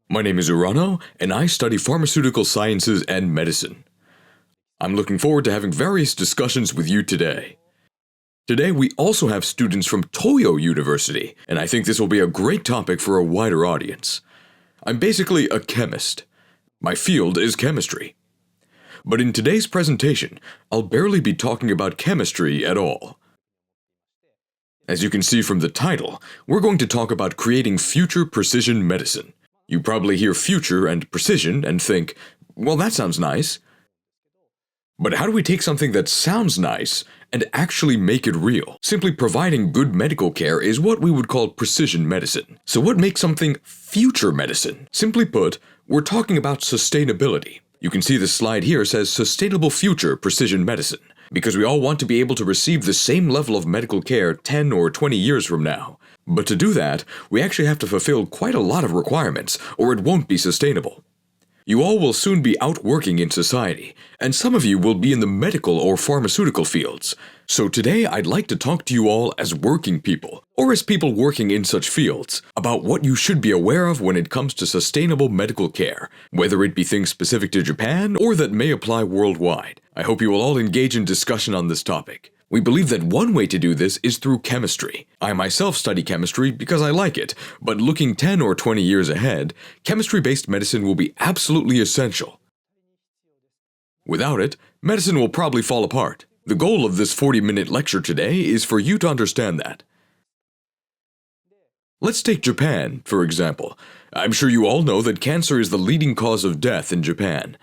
My name is URANO, and I study pharmaceutical sciences and medicine. I'm looking forward to having various discussions with you today. Today we also have students from Toyo University, and I think this will be a great topic for a wider audience. I'm basically a chemist. My field is chemistry. But in today's presentation, I'll barely be talking about chemistry at all. As you can see from the title, we're going to talk about creating future precision medicine. You probably hear future and precision and think, well, that sounds nice. But how do we take something that sounds nice and actually make it real? Simply providing good medical care is what we would call precision medicine. So what makes something future medicine? Simply put, we're talking about sustainability. You can see the slide here says Sustainable Future Precision Medicine, because we all want to be able to receive the same level of medical care 10 or 20 years from now. But to do that, we actually have to fulfill quite a lot of requirements, or it won't be sustainable. You all will soon be out working in society, and some of you will be in the medical or pharmaceutical fields. So today I'd like to talk to you all as working people, or as people working in such fields, about what you should be aware of when it comes to sustainable medical care, whether it be things specific to Japan or that may apply worldwide. I hope you will all engage in discussion on this topic. We believe that one way to do this is through chemistry. I myself study chemistry because I like it, but looking 10 or 20 years ahead, chemistry-based medicine will be absolutely essential. Without it, medicine will probably fall apart. The goal of this 40-minute lecture today is for you to understand that. Let's take Japan, for example. I'm sure you all know that cancer is the leading cause of death in Japan.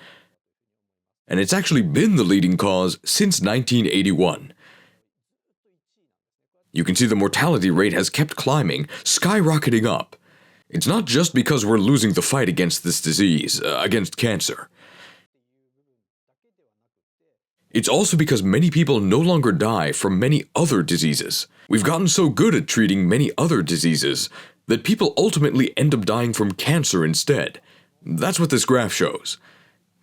And it's actually been the leading cause since 1981. You can see the mortality rate has kept climbing, skyrocketing up. It's not just because we're losing the fight against this disease, against cancer. It's also because many people no longer die from many other diseases. We've gotten so good at treating many other diseases that people ultimately end up dying from cancer instead. That's what this graph shows.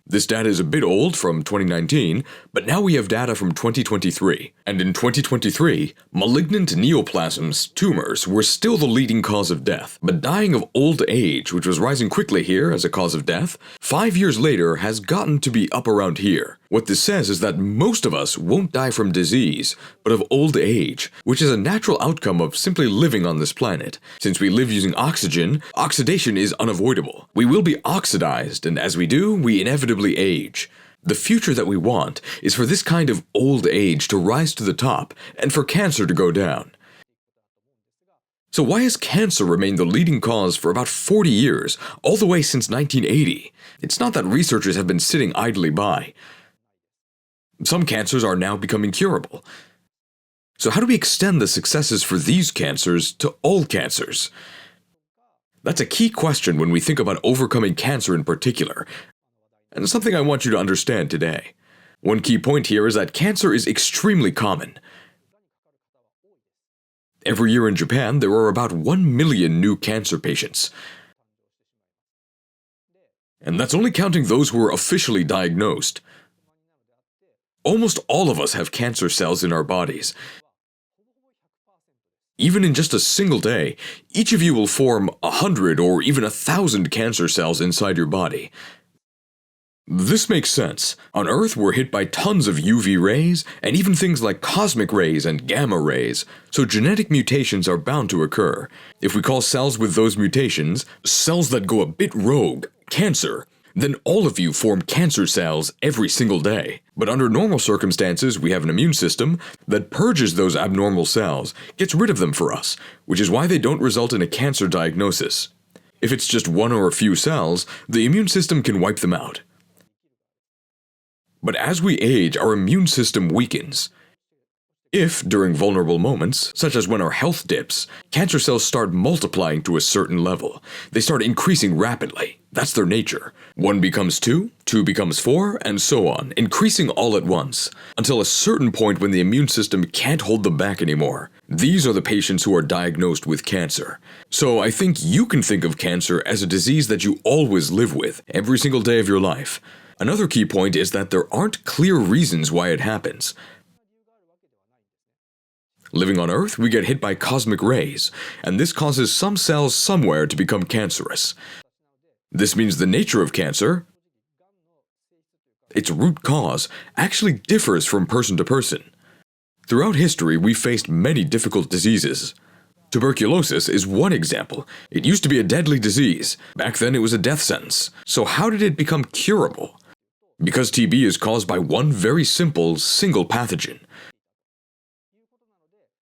This data is a bit old, from 2019, but now we have data from 2023. And in 2023, malignant neoplasms, tumors, were still the leading cause of death. But dying of old age, which was rising quickly here as a cause of death, 5 years later has gotten to be up around here. What this says is that most of us won't die from disease, but of old age, which is a natural outcome of simply living on this planet. Since we live using oxygen, oxidation is unavoidable. We will be oxidized, and as we do, we inevitably age. The future that we want is for this kind of old age to rise to the top and for cancer to go down. So why has cancer remained the leading cause for about 40 years, all the way since 1980? It's not that researchers have been sitting idly by. Some cancers are now becoming curable. So how do we extend the successes for these cancers to all cancers? That's a key question when we think about overcoming cancer in particular, and something I want you to understand today. One key point here is that cancer is extremely common. Every year in Japan, there are about 1 million new cancer patients. And that's only counting those who are officially diagnosed. Almost all of us have cancer cells in our bodies. Even in just a single day, each of you will form 100 or even 1,000 cancer cells inside your body. This makes sense. On Earth, we're hit by tons of UV rays, and even things like cosmic rays and gamma rays, so genetic mutations are bound to occur. If we call cells with those mutations, cells that go a bit rogue, cancer, then all of you form cancer cells every single day. But under normal circumstances, we have an immune system that purges those abnormal cells, gets rid of them for us, which is why they don't result in a cancer diagnosis. If it's just one or a few cells, the immune system can wipe them out. But as we age, our immune system weakens. If, during vulnerable moments, such as when our health dips, cancer cells start multiplying to a certain level, they start increasing rapidly. That's their nature. 1 becomes 2, 2 becomes 4, and so on, increasing all at once, until a certain point when the immune system can't hold them back anymore. These are the patients who are diagnosed with cancer. So I think you can think of cancer as a disease that you always live with, every single day of your life. Another key point is that there aren't clear reasons why it happens. Living on Earth, we get hit by cosmic rays, and this causes some cells somewhere to become cancerous. This means the nature of cancer, its root cause, actually differs from person to person. Throughout history, we've faced many difficult diseases. Tuberculosis is one example. It used to be a deadly disease. Back then it was a death sentence. So how did it become curable? Because TB is caused by one very simple, single pathogen.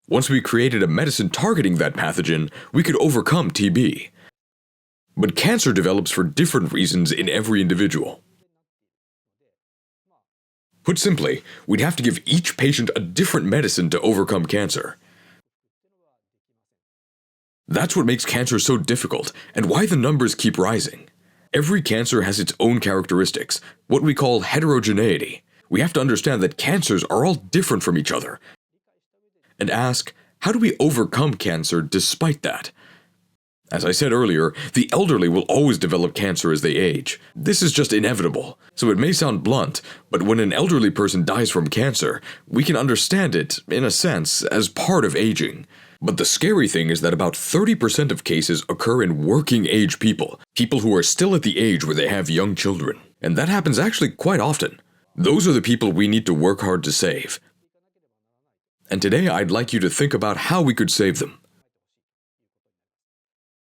Once we created a medicine targeting that pathogen, we could overcome TB. But cancer develops for different reasons in every individual. Put simply, we'd have to give each patient a different medicine to overcome cancer. That's what makes cancer so difficult, and why the numbers keep rising. Every cancer has its own characteristics, what we call heterogeneity. We have to understand that cancers are all different from each other, and ask, how do we overcome cancer despite that? As I said earlier, the elderly will always develop cancer as they age. This is just inevitable. So it may sound blunt, but when an elderly person dies from cancer, we can understand it, in a sense, as part of aging. But the scary thing is that about 30% of cases occur in working-age people, people who are still at the age where they have young children. And that happens actually quite often. Those are the people we need to work hard to save. And today I'd like you to think about how we could save them.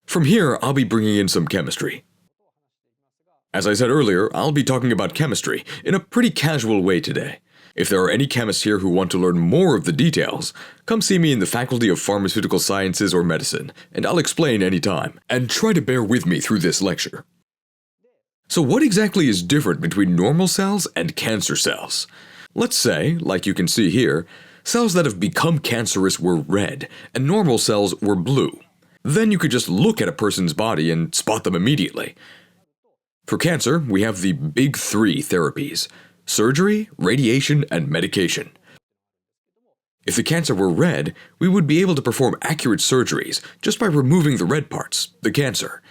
From here, I'll be bringing in some chemistry. As I said earlier, I'll be talking about chemistry in a pretty casual way today. If there are any chemists here who want to learn more of the details, come see me in the Faculty of Pharmaceutical Sciences or Medicine, and I'll explain anytime, and try to bear with me through this lecture. So what exactly is different between normal cells and cancer cells? Let's say, like you can see here, cells that have become cancerous were red, and normal cells were blue. Then you could just look at a person's body and spot them immediately. For cancer, we have the big three therapies: surgery, radiation, and medication. If the cancer were red, we would be able to perform accurate surgeries just by removing the red parts, the cancer.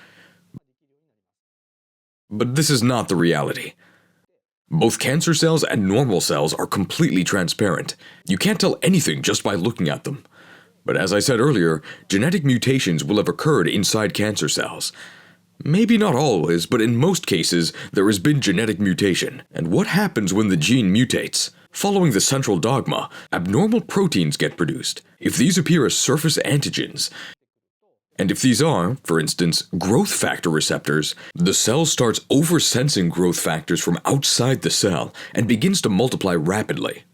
But this is not the reality. Both cancer cells and normal cells are completely transparent. You can't tell anything just by looking at them. But as I said earlier, genetic mutations will have occurred inside cancer cells. Maybe not always, but in most cases, there has been genetic mutation. And what happens when the gene mutates? Following the central dogma, abnormal proteins get produced. If these appear as surface antigens, and if these are, for instance, growth factor receptors, the cell starts oversensing growth factors from outside the cell and begins to multiply rapidly.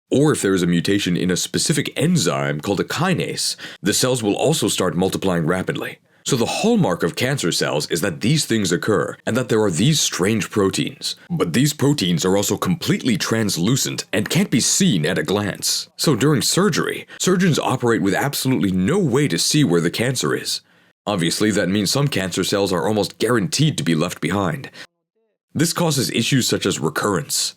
Or if there is a mutation in a specific enzyme called a kinase, the cells will also start multiplying rapidly. So the hallmark of cancer cells is that these things occur, and that there are these strange proteins. But these proteins are also completely translucent and can't be seen at a glance. So during surgery, surgeons operate with absolutely no way to see where the cancer is. Obviously, that means some cancer cells are almost guaranteed to be left behind. This causes issues such as recurrence.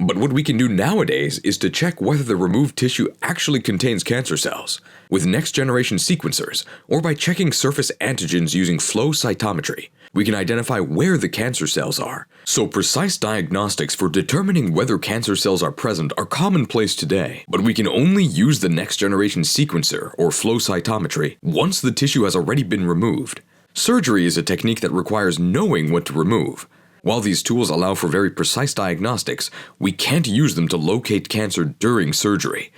But what we can do nowadays is to check whether the removed tissue actually contains cancer cells, with next-generation sequencers, or by checking surface antigens using flow cytometry. We can identify where the cancer cells are. So precise diagnostics for determining whether cancer cells are present are commonplace today, but we can only use the next-generation sequencer, or flow cytometry, once the tissue has already been removed. Surgery is a technique that requires knowing what to remove. While these tools allow for very precise diagnostics, we can't use them to locate cancer during surgery.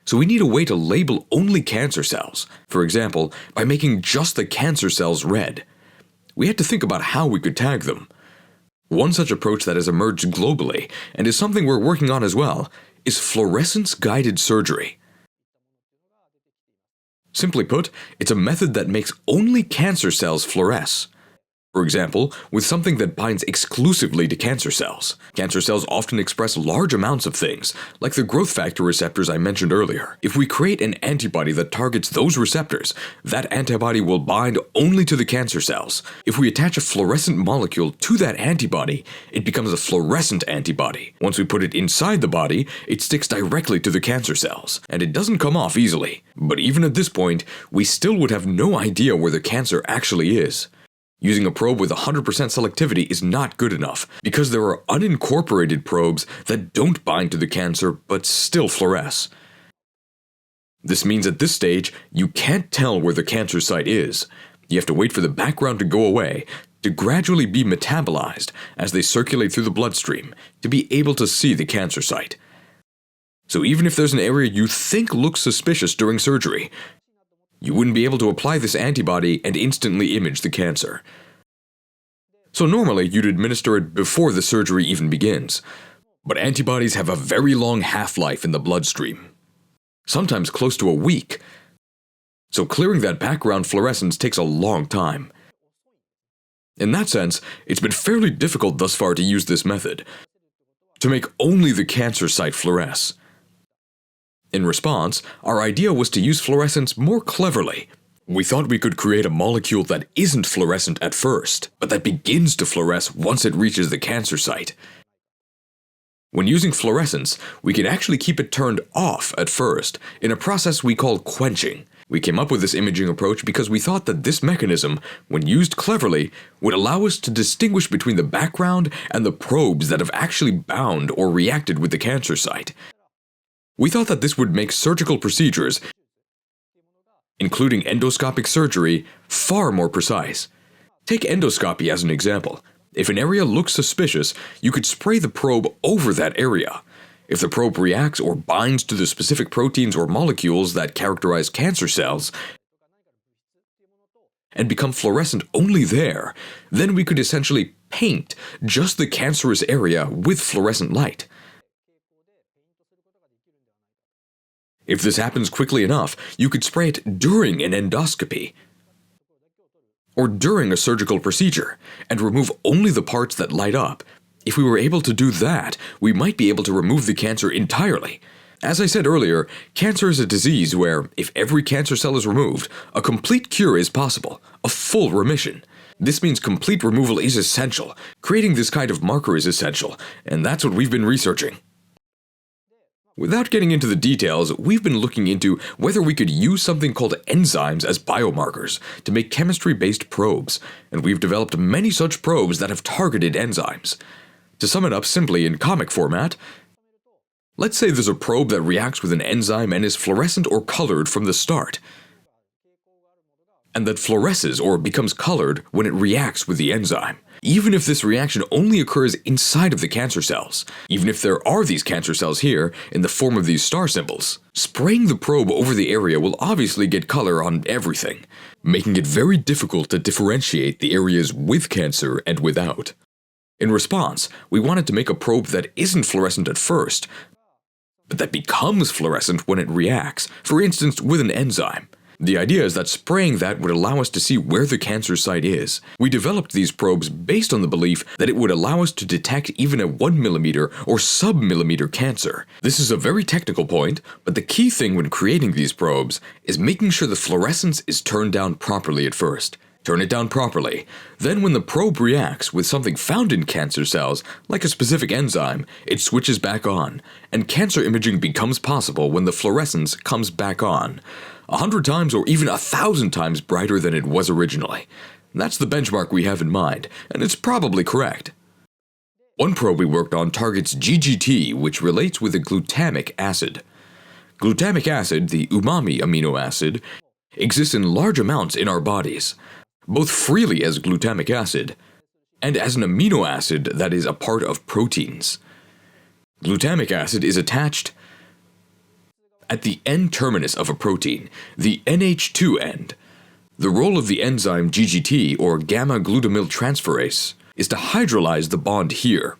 So we need a way to label only cancer cells, for example, by making just the cancer cells red. We had to think about how we could tag them. One such approach that has emerged globally, and is something we're working on as well, is fluorescence-guided surgery. Simply put, it's a method that makes only cancer cells fluoresce. For example, with something that binds exclusively to cancer cells. Cancer cells often express large amounts of things, like the growth factor receptors I mentioned earlier. If we create an antibody that targets those receptors, that antibody will bind only to the cancer cells. If we attach a fluorescent molecule to that antibody, it becomes a fluorescent antibody. Once we put it inside the body, it sticks directly to the cancer cells, and it doesn't come off easily. But even at this point, we still would have no idea where the cancer actually is. Using a probe with 100% selectivity is not good enough, because there are unincorporated probes that don't bind to the cancer but still fluoresce. This means at this stage, you can't tell where the cancer site is. You have to wait for the background to go away, to gradually be metabolized as they circulate through the bloodstream, to be able to see the cancer site. So even if there's an area you think looks suspicious during surgery, you wouldn't be able to apply this antibody and instantly image the cancer. So normally you'd administer it before the surgery even begins, but antibodies have a very long half-life in the bloodstream, sometimes close to a week. So clearing that background fluorescence takes a long time. In that sense, it's been fairly difficult thus far to use this method, to make only the cancer site fluoresce. In response, our idea was to use fluorescence more cleverly. We thought we could create a molecule that isn't fluorescent at first, but that begins to fluoresce once it reaches the cancer site. When using fluorescence, we can actually keep it turned off at first, in a process we call quenching. We came up with this imaging approach because we thought that this mechanism, when used cleverly, would allow us to distinguish between the background and the probes that have actually bound or reacted with the cancer site. We thought that this would make surgical procedures, including endoscopic surgery, far more precise. Take endoscopy as an example. If an area looks suspicious, you could spray the probe over that area. If the probe reacts or binds to the specific proteins or molecules that characterize cancer cells and become fluorescent only there, then we could essentially paint just the cancerous area with fluorescent light. If this happens quickly enough, you could spray it during an endoscopy or during a surgical procedure and remove only the parts that light up. If we were able to do that, we might be able to remove the cancer entirely. As I said earlier, cancer is a disease where, if every cancer cell is removed, a complete cure is possible, a full remission. This means complete removal is essential. Creating this kind of marker is essential, and that's what we've been researching. Without getting into the details, we've been looking into whether we could use something called enzymes as biomarkers to make chemistry-based probes, and we've developed many such probes that have targeted enzymes. To sum it up simply in comic format, let's say there's a probe that reacts with an enzyme and is fluorescent or colored from the start, and that fluoresces or becomes colored when it reacts with the enzyme. Even if this reaction only occurs inside of the cancer cells, even if there are these cancer cells here in the form of these star symbols, spraying the probe over the area will obviously get color on everything, making it very difficult to differentiate the areas with cancer and without. In response, we wanted to make a probe that isn't fluorescent at first, but that becomes fluorescent when it reacts, for instance with an enzyme. The idea is that spraying that would allow us to see where the cancer site is. We developed these probes based on the belief that it would allow us to detect even a 1 mm or sub-millimeter cancer. This is a very technical point, but the key thing when creating these probes is making sure the fluorescence is turned down properly at first. Turn it down properly. Then when the probe reacts with something found in cancer cells, like a specific enzyme, it switches back on, and cancer imaging becomes possible when the fluorescence comes back on. 100 times or even 1,000 times brighter than it was originally. That's the benchmark we have in mind, and it's probably correct. One probe we worked on targets GGT, which relates with a glutamic acid. Glutamic acid, the umami amino acid, exists in large amounts in our bodies, both freely as glutamic acid and as an amino acid that is a part of proteins. Glutamic acid is attached at the N-terminus of a protein, the NH2 end. The role of the enzyme GGT, or gamma-glutamyl transferase, is to hydrolyze the bond here,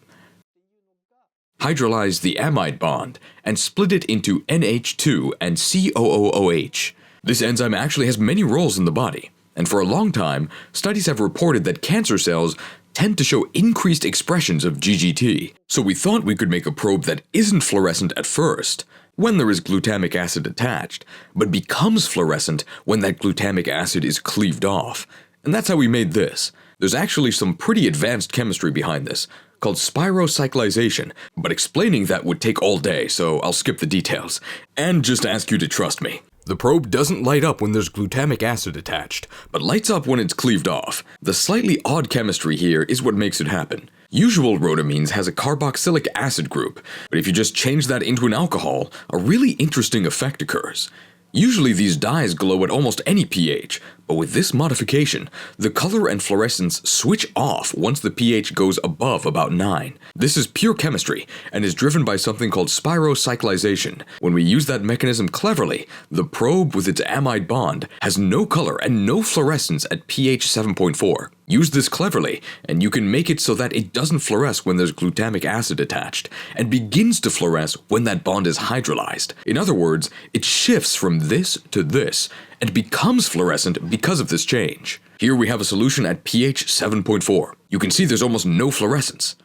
hydrolyze the amide bond, and split it into NH2 and COOOH. This enzyme actually has many roles in the body, and for a long time, studies have reported that cancer cells tend to show increased expressions of GGT, so we thought we could make a probe that isn't fluorescent at first, when there is glutamic acid attached, but becomes fluorescent when that glutamic acid is cleaved off. And that's how we made this. There's actually some pretty advanced chemistry behind this, called spirocyclization, but explaining that would take all day, so I'll skip the details, and just ask you to trust me. The probe doesn't light up when there's glutamic acid attached, but lights up when it's cleaved off. The slightly odd chemistry here is what makes it happen. Usual rhodamines has a carboxylic acid group, but if you just change that into an alcohol, a really interesting effect occurs. Usually these dyes glow at almost any pH, But with this modification, the color and fluorescence switch off once the pH goes above about 9. This is pure chemistry and is driven by something called spirocyclization. When we use that mechanism cleverly, the probe with its amide bond has no color and no fluorescence at pH 7.4. Use this cleverly, and you can make it so that it doesn't fluoresce when there's glutamic acid attached, and begins to fluoresce when that bond is hydrolyzed. In other words, it shifts from this to this, and becomes fluorescent because of this change. Here we have a solution at pH 7.4. You can see there's almost no fluorescence.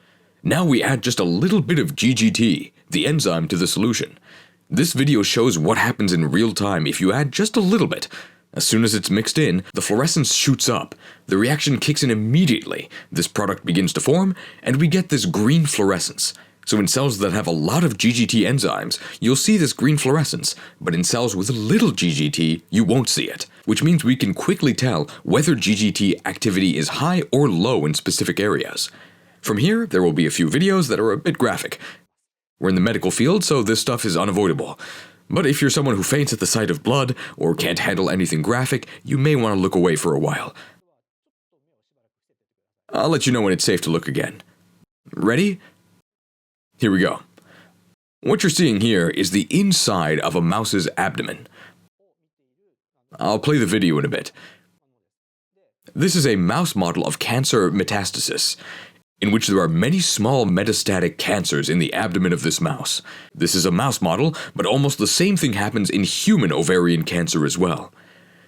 Now we add just a little bit of GGT, the enzyme, to the solution. This video shows what happens in real time if you add just a little bit. As soon as it's mixed in, the fluorescence shoots up. The reaction kicks in immediately. This product begins to form, and we get this green fluorescence. So in cells that have a lot of GGT enzymes, you'll see this green fluorescence, but in cells with little GGT, you won't see it, which means we can quickly tell whether GGT activity is high or low in specific areas. From here, there will be a few videos that are a bit graphic. We're in the medical field, so this stuff is unavoidable. But if you're someone who faints at the sight of blood, or can't handle anything graphic, you may want to look away for a while. I'll let you know when it's safe to look again. Ready? Here we go. What you're seeing here is the inside of a mouse's abdomen. I'll play the video in a bit. This is a mouse model of cancer metastasis, in which there are many small metastatic cancers in the abdomen of this mouse. This is a mouse model, but almost the same thing happens in human ovarian cancer as well.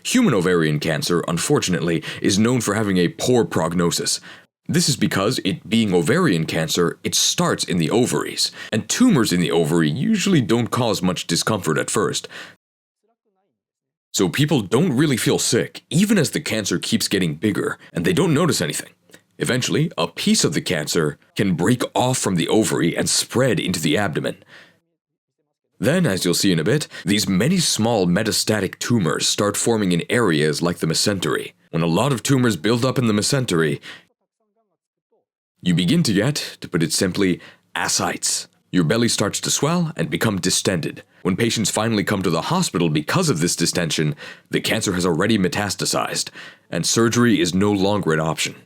Human ovarian cancer, unfortunately, is known for having a poor prognosis. This is because, it being ovarian cancer, it starts in the ovaries, and tumors in the ovary usually don't cause much discomfort at first. So people don't really feel sick, even as the cancer keeps getting bigger, and they don't notice anything. Eventually, a piece of the cancer can break off from the ovary and spread into the abdomen. Then, as you'll see in a bit, these many small metastatic tumors start forming in areas like the mesentery. When a lot of tumors build up in the mesentery, you begin to get, to put it simply, ascites. Your belly starts to swell and become distended. When patients finally come to the hospital because of this distension, the cancer has already metastasized, and surgery is no longer an option.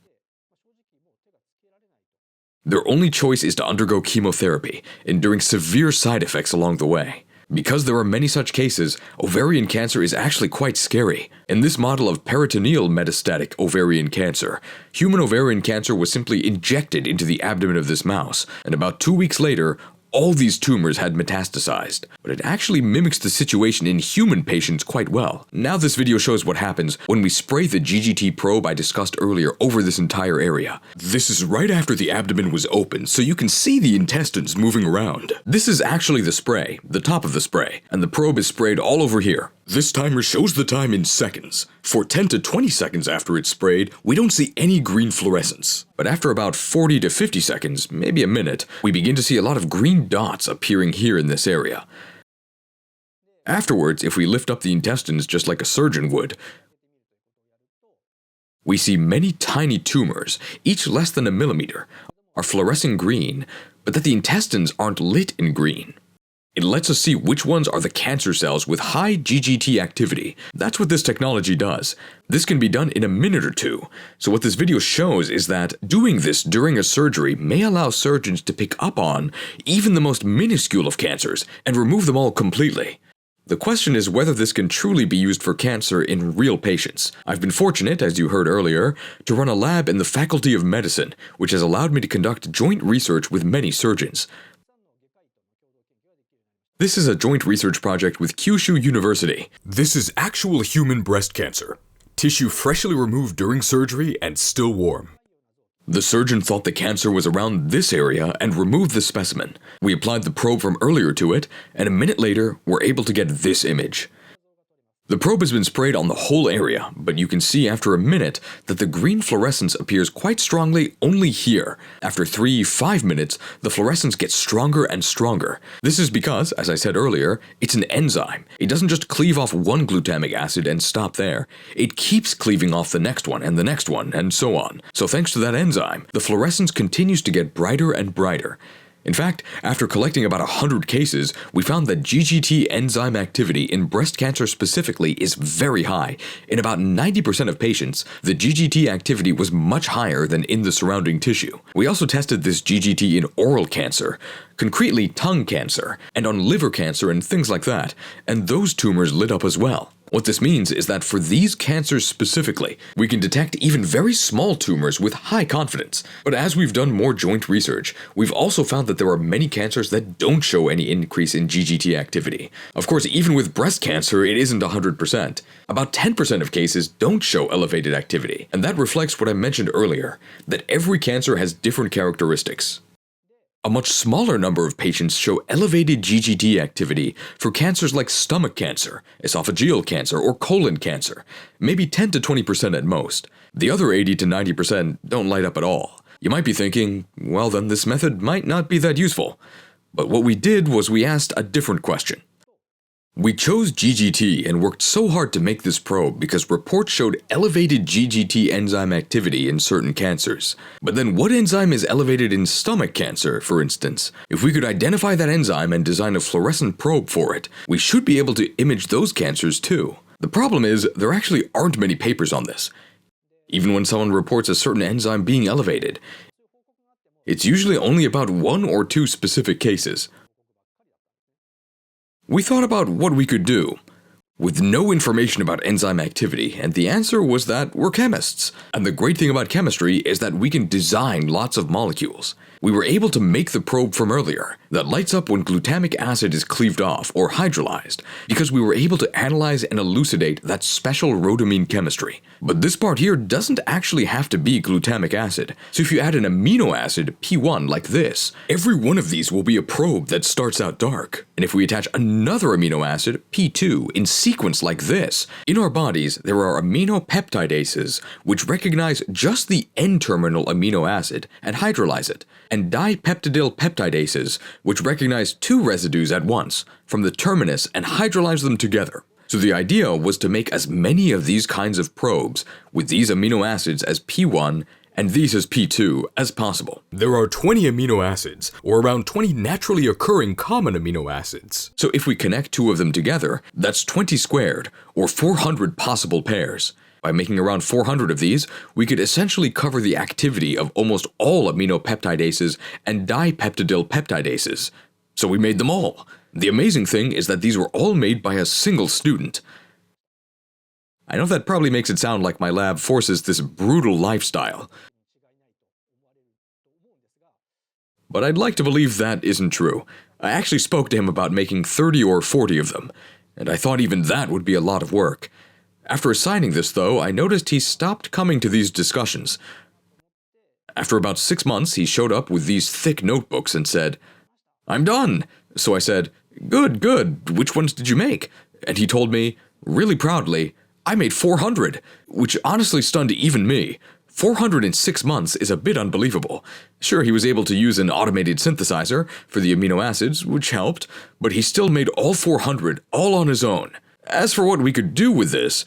Their only choice is to undergo chemotherapy, enduring severe side effects along the way. Because there are many such cases, ovarian cancer is actually quite scary. In this model of peritoneal metastatic ovarian cancer, human ovarian cancer was simply injected into the abdomen of this mouse, and about 2 weeks later, all these tumors had metastasized, but it actually mimics the situation in human patients quite well. Now this video shows what happens when we spray the GGT probe I discussed earlier over this entire area. This is right after the abdomen was opened, so you can see the intestines moving around. This is actually the spray, the top of the spray, and the probe is sprayed all over here. This timer shows the time in seconds. For 10 to 20 seconds after it's sprayed, we don't see any green fluorescence. But after about 40 to 50 seconds, maybe a minute, we begin to see a lot of green dots appearing here in this area. Afterwards, if we lift up the intestines just like a surgeon would, we see many tiny tumors, each less than a millimeter, are fluorescing green, but that the intestines aren't lit in green. It lets us see which ones are the cancer cells with high GGT activity. That's what this technology does. This can be done in a minute or two. So what this video shows is that doing this during a surgery may allow surgeons to pick up on even the most minuscule of cancers and remove them all completely. The question is whether this can truly be used for cancer in real patients. I've been fortunate, as you heard earlier, to run a lab in the Faculty of Medicine, which has allowed me to conduct joint research with many surgeons. This is a joint research project with Kyushu University. This is actual human breast cancer. Tissue freshly removed during surgery and still warm. The surgeon thought the cancer was around this area and removed the specimen. We applied the probe from earlier to it, and a minute later, we're able to get this image. The probe has been sprayed on the whole area, but you can see after a minute that the green fluorescence appears quite strongly only here. After 3-5 minutes, the fluorescence gets stronger and stronger. This is because, as I said earlier, it's an enzyme. It doesn't just cleave off one glutamic acid and stop there. It keeps cleaving off the next one, and so on. So thanks to that enzyme, the fluorescence continues to get brighter and brighter. In fact, after collecting about 100 cases, we found that GGT enzyme activity in breast cancer specifically is very high. In about 90% of patients, the GGT activity was much higher than in the surrounding tissue. We also tested this GGT in oral cancer, concretely tongue cancer, and on liver cancer and things like that, and those tumors lit up as well. What this means is that for these cancers specifically, we can detect even very small tumors with high confidence. But as we've done more joint research, we've also found that there are many cancers that don't show any increase in GGT activity. Of course, even with breast cancer, it isn't 100%. About 10% of cases don't show elevated activity, and that reflects what I mentioned earlier, that every cancer has different characteristics. A much smaller number of patients show elevated GGT activity for cancers like stomach cancer, esophageal cancer, or colon cancer, maybe 10 to 20% at most. The other 80 to 90% don't light up at all. You might be thinking, well then this method might not be that useful. But what we did was we asked a different question. We chose GGT and worked so hard to make this probe because reports showed elevated GGT enzyme activity in certain cancers. But then what enzyme is elevated in stomach cancer, for instance? If we could identify that enzyme and design a fluorescent probe for it, we should be able to image those cancers too. The problem is, there actually aren't many papers on this. Even when someone reports a certain enzyme being elevated, it's usually only about 1 or 2 specific cases. We thought about what we could do, with no information about enzyme activity, and the answer was that we're chemists. And the great thing about chemistry is that we can design lots of molecules. We were able to make the probe from earlier that lights up when glutamic acid is cleaved off or hydrolyzed, because we were able to analyze and elucidate that special rhodamine chemistry. But this part here doesn't actually have to be glutamic acid, so if you add an amino acid, P1, like this, every one of these will be a probe that starts out dark. And if we attach another amino acid, P2, in sequence like this, in our bodies there are aminopeptidases which recognize just the N-terminal amino acid and hydrolyze it, and dipeptidyl peptidases which recognize 2 residues at once from the terminus and hydrolyze them together. So the idea was to make as many of these kinds of probes with these amino acids as P1 and these as P2 as possible. There are 20 amino acids, or around 20 naturally occurring common amino acids. So if we connect 2 of them together, that's 20 squared, or 400 possible pairs. By making around 400 of these, we could essentially cover the activity of almost all aminopeptidases and dipeptidyl peptidases. So we made them all. The amazing thing is that these were all made by a single student. I know that probably makes it sound like my lab forces this brutal lifestyle. But I'd like to believe that isn't true. I actually spoke to him about making 30 or 40 of them, and I thought even that would be a lot of work. After assigning this, though, I noticed he stopped coming to these discussions. After about 6 months, he showed up with these thick notebooks and said, "I'm done." So I said, Good, which ones did you make?" And he told me, really proudly, "I made 400, which honestly stunned even me. 400 in 6 months is a bit unbelievable. Sure, he was able to use an automated synthesizer for the amino acids, which helped, but he still made all 400 all on his own. As for what we could do with this,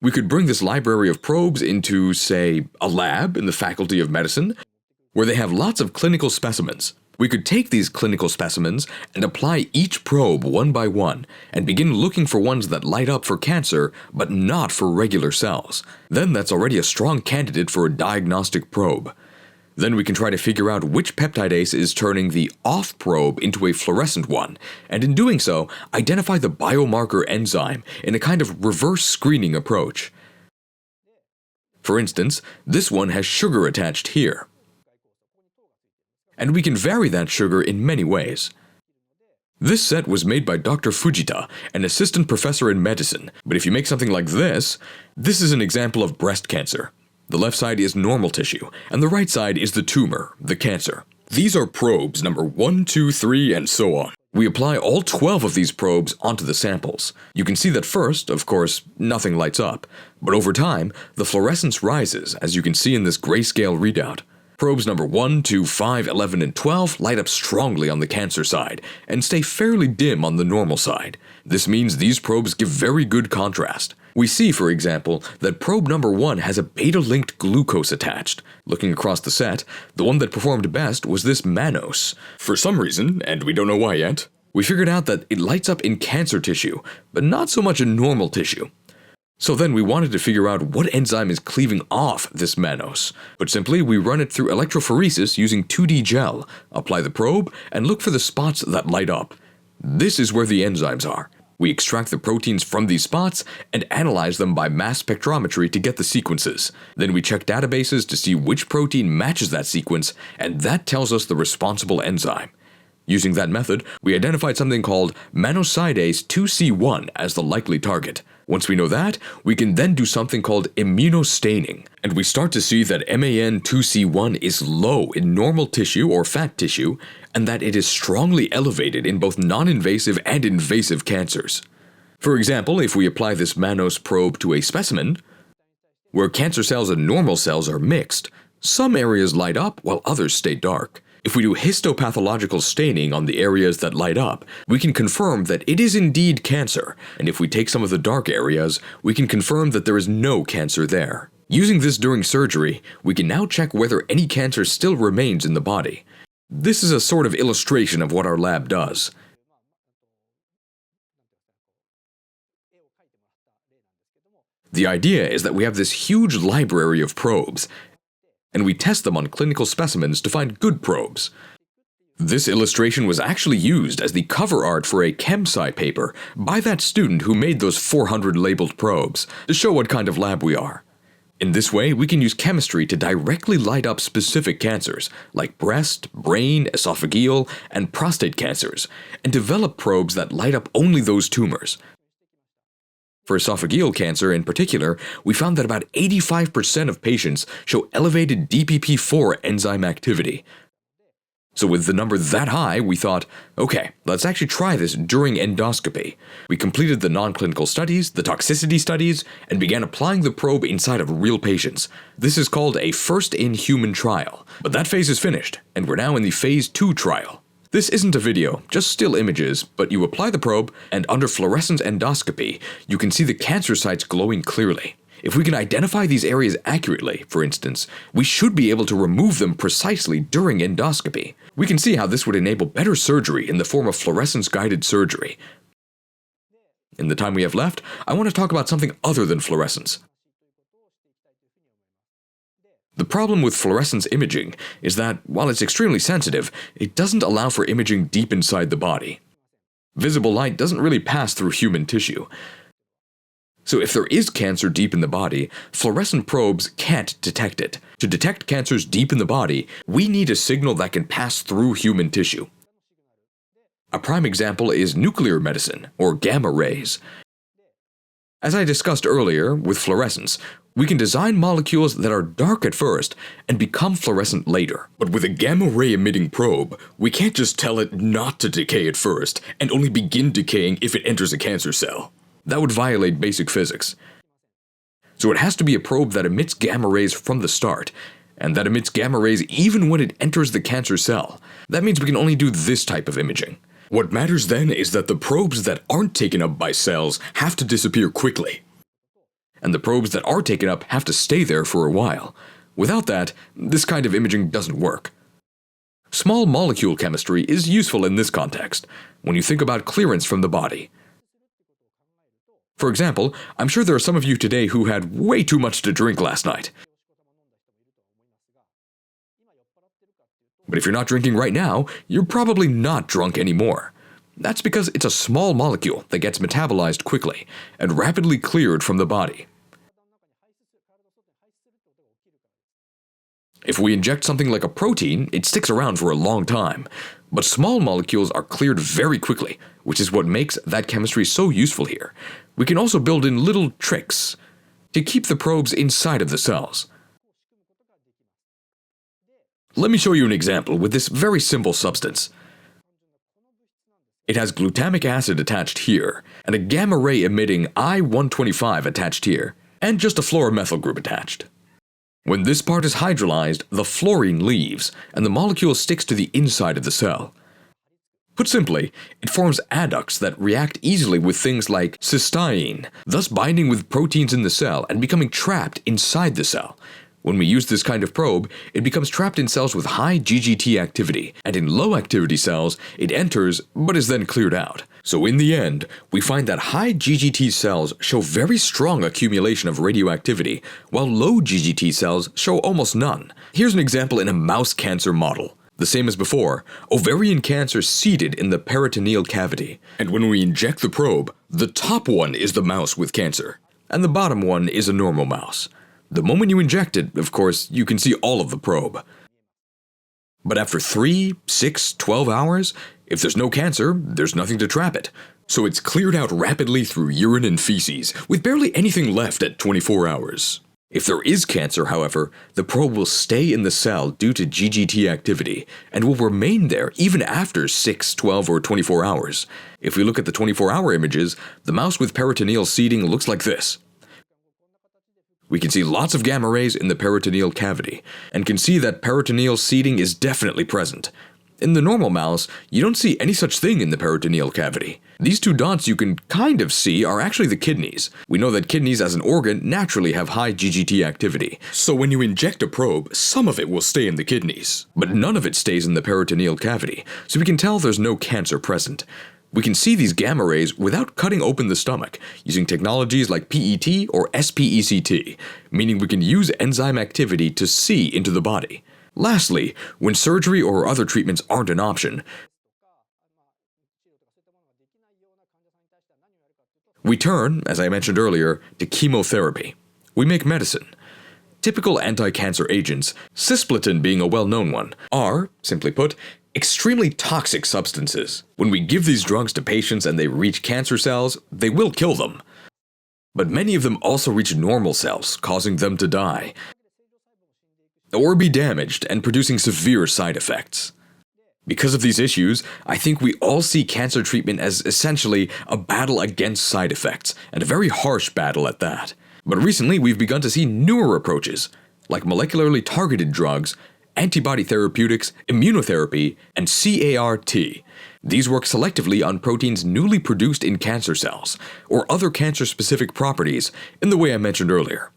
we could bring this library of probes into, say, a lab in the Faculty of Medicine, where they have lots of clinical specimens. We could take these clinical specimens and apply each probe one by one and begin looking for ones that light up for cancer but not for regular cells. Then that's already a strong candidate for a diagnostic probe. Then we can try to figure out which peptidase is turning the off probe into a fluorescent one, and in doing so, identify the biomarker enzyme in a kind of reverse screening approach. For instance, this one has sugar attached here. And we can vary that sugar in many ways. This set was made by Dr. Fujita, an assistant professor in medicine, but if you make something like this is an example of breast cancer. The left side is normal tissue, and the right side is the tumor, the cancer. These are probes number 1, 2, 3, and so on. We apply all 12 of these probes onto the samples. You can see that first, of course, nothing lights up, but over time, the fluorescence rises, as you can see in this grayscale readout. Probes number 1, 2, 5, 11, and 12 light up strongly on the cancer side and stay fairly dim on the normal side. This means these probes give very good contrast. We see, for example, that probe number 1 has a beta-linked glucose attached. Looking across the set, the one that performed best was this mannose. For some reason, and we don't know why yet, we figured out that it lights up in cancer tissue, but not so much in normal tissue. So then we wanted to figure out what enzyme is cleaving off this mannose. But simply, we run it through electrophoresis using 2D gel, apply the probe, and look for the spots that light up. This is where the enzymes are. We extract the proteins from these spots and analyze them by mass spectrometry to get the sequences. Then we check databases to see which protein matches that sequence, and that tells us the responsible enzyme. Using that method, we identified something called mannosidase 2C1 as the likely target. Once we know that, we can then do something called immunostaining, and we start to see that MAN2C1 is low in normal tissue or fat tissue, and that it is strongly elevated in both non-invasive and invasive cancers. For example, if we apply this mannose probe to a specimen, where cancer cells and normal cells are mixed, some areas light up while others stay dark. If we do histopathological staining on the areas that light up, we can confirm that it is indeed cancer, and if we take some of the dark areas, we can confirm that there is no cancer there. Using this during surgery, we can now check whether any cancer still remains in the body. This is a sort of illustration of what our lab does. The idea is that we have this huge library of probes, and we test them on clinical specimens to find good probes. This illustration was actually used as the cover art for a ChemSci paper by that student who made those 400 labeled probes to show what kind of lab we are. In this way, we can use chemistry to directly light up specific cancers, like breast, brain, esophageal, and prostate cancers, and develop probes that light up only those tumors. For esophageal cancer in particular, we found that about 85% of patients show elevated DPP4 enzyme activity. So with the number that high, we thought, okay, let's actually try this during endoscopy. We completed the non-clinical studies, the toxicity studies, and began applying the probe inside of real patients. This is called a first-in-human trial. But that phase is finished, and we're now in the phase 2 trial. This isn't a video, just still images, but you apply the probe, and under fluorescence endoscopy, you can see the cancer sites glowing clearly. If we can identify these areas accurately, for instance, we should be able to remove them precisely during endoscopy. We can see how this would enable better surgery in the form of fluorescence-guided surgery. In the time we have left, I want to talk about something other than fluorescence. The problem with fluorescence imaging is that, while it's extremely sensitive, it doesn't allow for imaging deep inside the body. Visible light doesn't really pass through human tissue. So if there is cancer deep in the body, fluorescent probes can't detect it. To detect cancers deep in the body, we need a signal that can pass through human tissue. A prime example is nuclear medicine, or gamma rays. As I discussed earlier, with fluorescence, we can design molecules that are dark at first and become fluorescent later. But with a gamma ray emitting probe, we can't just tell it not to decay at first and only begin decaying if it enters a cancer cell. That would violate basic physics. So it has to be a probe that emits gamma rays from the start, and that emits gamma rays even when it enters the cancer cell. That means we can only do this type of imaging. What matters then is that the probes that aren't taken up by cells have to disappear quickly. And the probes that are taken up have to stay there for a while. Without that, this kind of imaging doesn't work. Small molecule chemistry is useful in this context, when you think about clearance from the body. For example, I'm sure there are some of you today who had way too much to drink last night. But if you're not drinking right now, you're probably not drunk anymore. That's because it's a small molecule that gets metabolized quickly and rapidly cleared from the body. If we inject something like a protein, it sticks around for a long time. But small molecules are cleared very quickly, which is what makes that chemistry so useful here. We can also build in little tricks to keep the probes inside of the cells. Let me show you an example with this very simple substance. It has glutamic acid attached here, and a gamma ray emitting I-125 attached here, and just a fluoromethyl group attached. When this part is hydrolyzed, the fluorine leaves, and the molecule sticks to the inside of the cell. Put simply, it forms adducts that react easily with things like cysteine, thus binding with proteins in the cell and becoming trapped inside the cell. When we use this kind of probe, it becomes trapped in cells with high GGT activity, and in low activity cells, it enters but is then cleared out. So in the end, we find that high GGT cells show very strong accumulation of radioactivity, while low GGT cells show almost none. Here's an example in a mouse cancer model. The same as before, ovarian cancer seated in the peritoneal cavity. And when we inject the probe, the top one is the mouse with cancer, and the bottom one is a normal mouse. The moment you inject it, of course, you can see all of the probe. But after 3, 6, 12 hours, if there's no cancer, there's nothing to trap it. So it's cleared out rapidly through urine and feces, with barely anything left at 24 hours. If there is cancer, however, the probe will stay in the cell due to GGT activity, and will remain there even after 6, 12, or 24 hours. If we look at the 24-hour images, the mouse with peritoneal seeding looks like this. We can see lots of gamma rays in the peritoneal cavity, and can see that peritoneal seeding is definitely present. In the normal mouse, you don't see any such thing in the peritoneal cavity. These two dots you can kind of see are actually the kidneys. We know that kidneys as an organ naturally have high GGT activity, so when you inject a probe, some of it will stay in the kidneys, but none of it stays in the peritoneal cavity, so we can tell there's no cancer present. We can see these gamma rays without cutting open the stomach, using technologies like PET or SPECT, meaning we can use enzyme activity to see into the body. Lastly, when surgery or other treatments aren't an option, we turn, as I mentioned earlier, to chemotherapy. We make medicine. Typical anti-cancer agents, cisplatin being a well-known one, are, simply put, extremely toxic substances. When we give these drugs to patients and they reach cancer cells, they will kill them. But many of them also reach normal cells, causing them to die, or be damaged and producing severe side effects. Because of these issues, I think we all see cancer treatment as essentially a battle against side effects, and a very harsh battle at that. But recently we've begun to see newer approaches, like molecularly targeted drugs, antibody therapeutics, immunotherapy, and CAR-T. These work selectively on proteins newly produced in cancer cells, or other cancer-specific properties, in the way I mentioned earlier.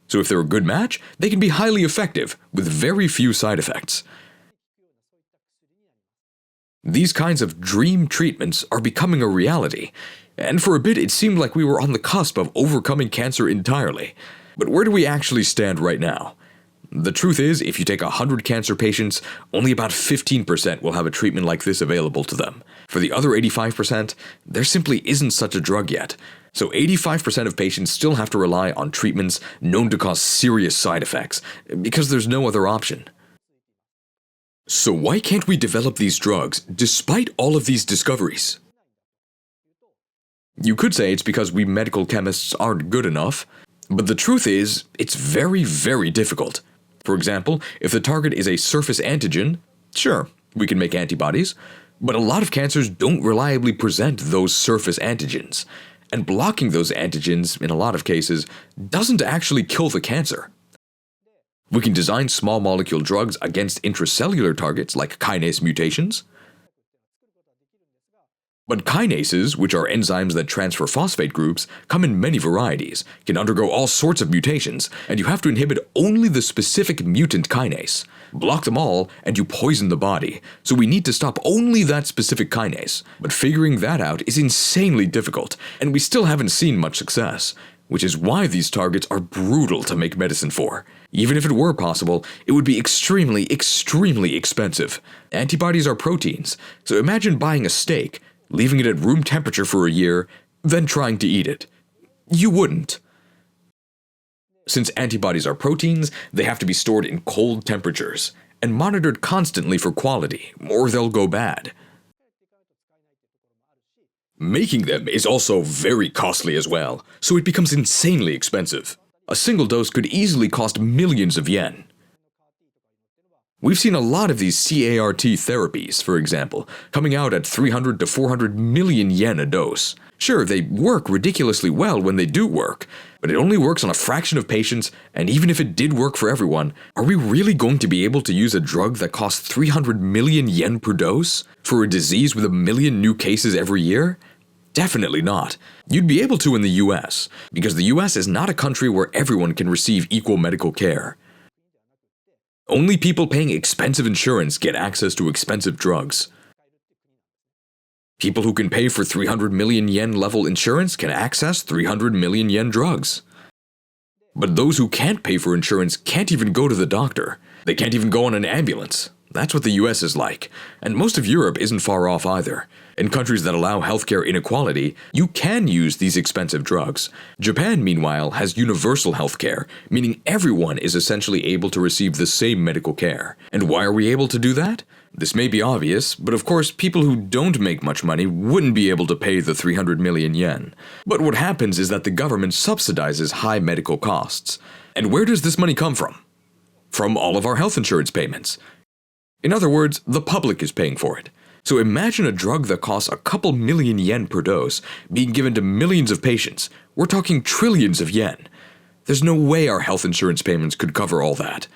So if they're a good match, they can be highly effective, with very few side effects. These kinds of dream treatments are becoming a reality, and for a bit it seemed like we were on the cusp of overcoming cancer entirely. But where do we actually stand right now? The truth is, if you take 100 cancer patients, only about 15% will have a treatment like this available to them. For the other 85%, there simply isn't such a drug yet. So 85% of patients still have to rely on treatments known to cause serious side effects, because there's no other option. So why can't we develop these drugs despite all of these discoveries? You could say it's because we medical chemists aren't good enough, but the truth is, it's very, very difficult. For example, if the target is a surface antigen, sure, we can make antibodies, but a lot of cancers don't reliably present those surface antigens, and blocking those antigens, in a lot of cases, doesn't actually kill the cancer. We can design small molecule drugs against intracellular targets like kinase mutations. But kinases, which are enzymes that transfer phosphate groups, come in many varieties, can undergo all sorts of mutations, and you have to inhibit only the specific mutant kinase. Block them all, and you poison the body, so we need to stop only that specific kinase. But figuring that out is insanely difficult, and we still haven't seen much success, which is why these targets are brutal to make medicine for. Even if it were possible, it would be extremely, extremely expensive. Antibodies are proteins, so imagine buying a steak, leaving it at room temperature for a year, then trying to eat it. You wouldn't. Since antibodies are proteins, they have to be stored in cold temperatures, and monitored constantly for quality, or they'll go bad. Making them is also very costly as well, so it becomes insanely expensive. A single dose could easily cost millions of yen. We've seen a lot of these CAR-T therapies, for example, coming out at 300 to 400 million yen a dose. Sure, they work ridiculously well when they do work, but it only works on a fraction of patients, and even if it did work for everyone, are we really going to be able to use a drug that costs 300 million yen per dose for a disease with 1 million new cases every year? Definitely not. You'd be able to in the US, because the US is not a country where everyone can receive equal medical care. Only people paying expensive insurance get access to expensive drugs. People who can pay for 300 million yen level insurance can access 300 million yen drugs. But those who can't pay for insurance can't even go to the doctor. They can't even go on an ambulance. That's what the US is like, and most of Europe isn't far off either. In countries that allow healthcare inequality, you can use these expensive drugs. Japan, meanwhile, has universal healthcare, meaning everyone is essentially able to receive the same medical care. And why are we able to do that? This may be obvious, but of course people who don't make much money wouldn't be able to pay the 300 million yen. But what happens is that the government subsidizes high medical costs. And where does this money come from? From all of our health insurance payments. In other words, the public is paying for it. So imagine a drug that costs a couple million yen per dose being given to millions of patients. We're talking trillions of yen. There's no way our health insurance payments could cover all that.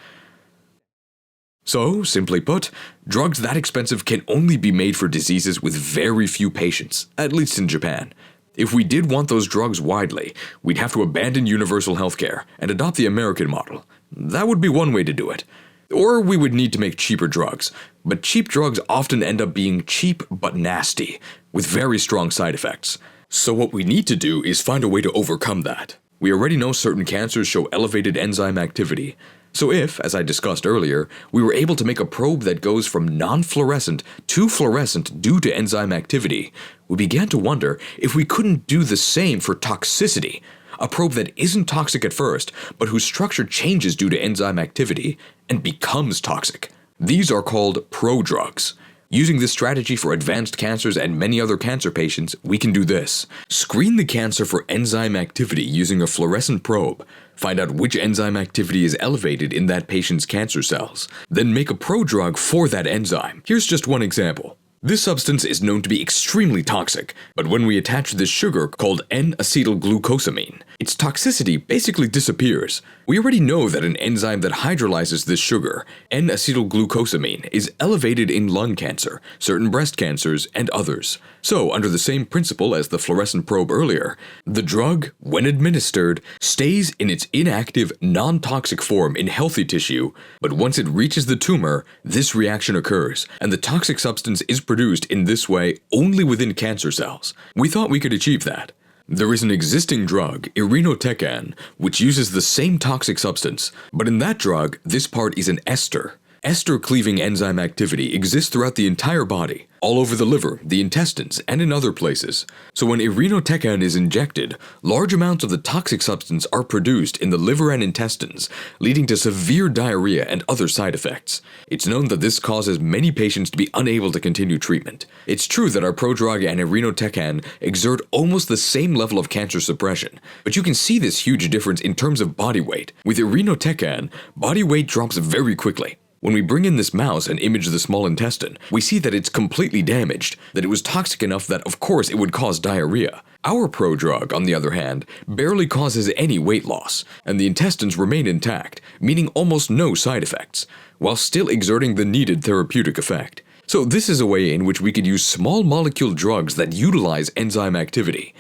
So, simply put, drugs that expensive can only be made for diseases with very few patients, at least in Japan. If we did want those drugs widely, we'd have to abandon universal healthcare and adopt the American model. That would be one way to do it. Or we would need to make cheaper drugs, but cheap drugs often end up being cheap but nasty, with very strong side effects. So what we need to do is find a way to overcome that. We already know certain cancers show elevated enzyme activity. So if, as I discussed earlier, we were able to make a probe that goes from non-fluorescent to fluorescent due to enzyme activity, we began to wonder if we couldn't do the same for toxicity, a probe that isn't toxic at first, but whose structure changes due to enzyme activity and becomes toxic. These are called prodrugs. Using this strategy for advanced cancers and many other cancer patients, we can do this. Screen the cancer for enzyme activity using a fluorescent probe. Find out which enzyme activity is elevated in that patient's cancer cells. Then make a prodrug for that enzyme. Here's just one example. This substance is known to be extremely toxic, but when we attach this sugar called N-acetylglucosamine, its toxicity basically disappears. We already know that an enzyme that hydrolyzes this sugar, N-acetylglucosamine, is elevated in lung cancer, certain breast cancers, and others. So, under the same principle as the fluorescent probe earlier, the drug, when administered, stays in its inactive, non-toxic form in healthy tissue, but once it reaches the tumor, this reaction occurs, and the toxic substance is produced in this way only within cancer cells. We thought we could achieve that. There is an existing drug, irinotecan, which uses the same toxic substance, but in that drug, this part is an ester. Ester-cleaving enzyme activity exists throughout the entire body, all over the liver, the intestines, and in other places. So when irinotecan is injected, large amounts of the toxic substance are produced in the liver and intestines, leading to severe diarrhea and other side effects. It's known that this causes many patients to be unable to continue treatment. It's true that our prodrug and irinotecan exert almost the same level of cancer suppression, but you can see this huge difference in terms of body weight. With irinotecan, body weight drops very quickly. When we bring in this mouse and image the small intestine, we see that it's completely damaged, that it was toxic enough that of course it would cause diarrhea. Our prodrug, on the other hand, barely causes any weight loss, and the intestines remain intact, meaning almost no side effects, while still exerting the needed therapeutic effect. So this is a way in which we could use small molecule drugs that utilize enzyme activity.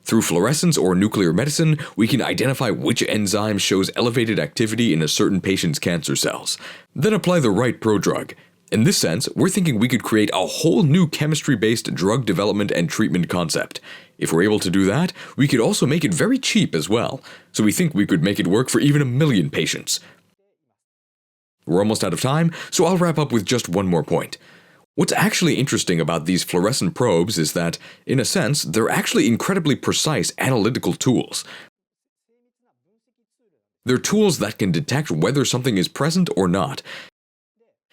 Through fluorescence or nuclear medicine, we can identify which enzyme shows elevated activity in a certain patient's cancer cells, then apply the right prodrug. In this sense, we're thinking we could create a whole new chemistry-based drug development and treatment concept. If we're able to do that, we could also make it very cheap as well, so we think we could make it work for even 1 million patients. We're almost out of time, so I'll wrap up with just one more point. What's actually interesting about these fluorescent probes is that, in a sense, they're actually incredibly precise analytical tools. They're tools that can detect whether something is present or not,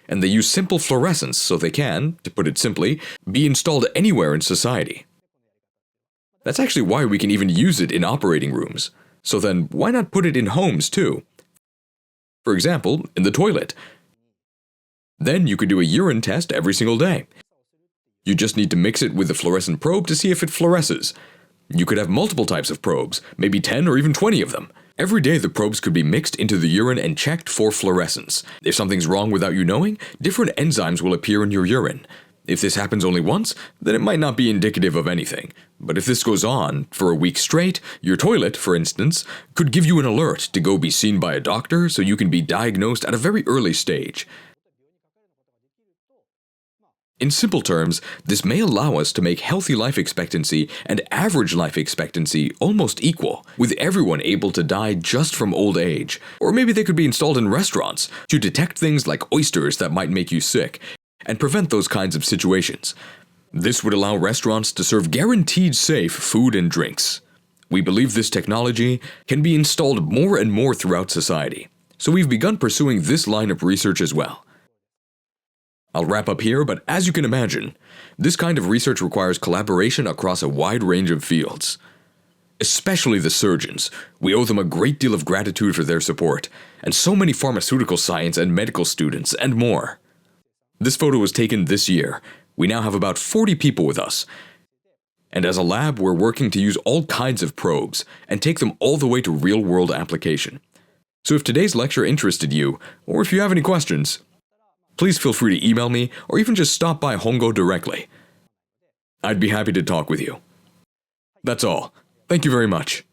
and they use simple fluorescence so they can, to put it simply, be installed anywhere in society. That's actually why we can even use it in operating rooms. So then, why not put it in homes too? For example, in the toilet. Then you could do a urine test every single day. You just need to mix it with the fluorescent probe to see if it fluoresces. You could have multiple types of probes, maybe 10 or even 20 of them. Every day the probes could be mixed into the urine and checked for fluorescence. If something's wrong without you knowing, different enzymes will appear in your urine. If this happens only once, then it might not be indicative of anything. But if this goes on for a week straight, your toilet, for instance, could give you an alert to go be seen by a doctor so you can be diagnosed at a very early stage. In simple terms, this may allow us to make healthy life expectancy and average life expectancy almost equal, with everyone able to die just from old age. Or maybe they could be installed in restaurants to detect things like oysters that might make you sick, and prevent those kinds of situations. This would allow restaurants to serve guaranteed safe food and drinks. We believe this technology can be installed more and more throughout society, so we've begun pursuing this line of research as well. I'll wrap up here, but as you can imagine, this kind of research requires collaboration across a wide range of fields. Especially the surgeons. We owe them a great deal of gratitude for their support, and so many pharmaceutical science and medical students, and more. This photo was taken this year. We now have about 40 people with us. And as a lab, we're working to use all kinds of probes and take them all the way to real-world application. So if today's lecture interested you, or if you have any questions, please feel free to email me or even just stop by Hongo directly. I'd be happy to talk with you. That's all. Thank you very much.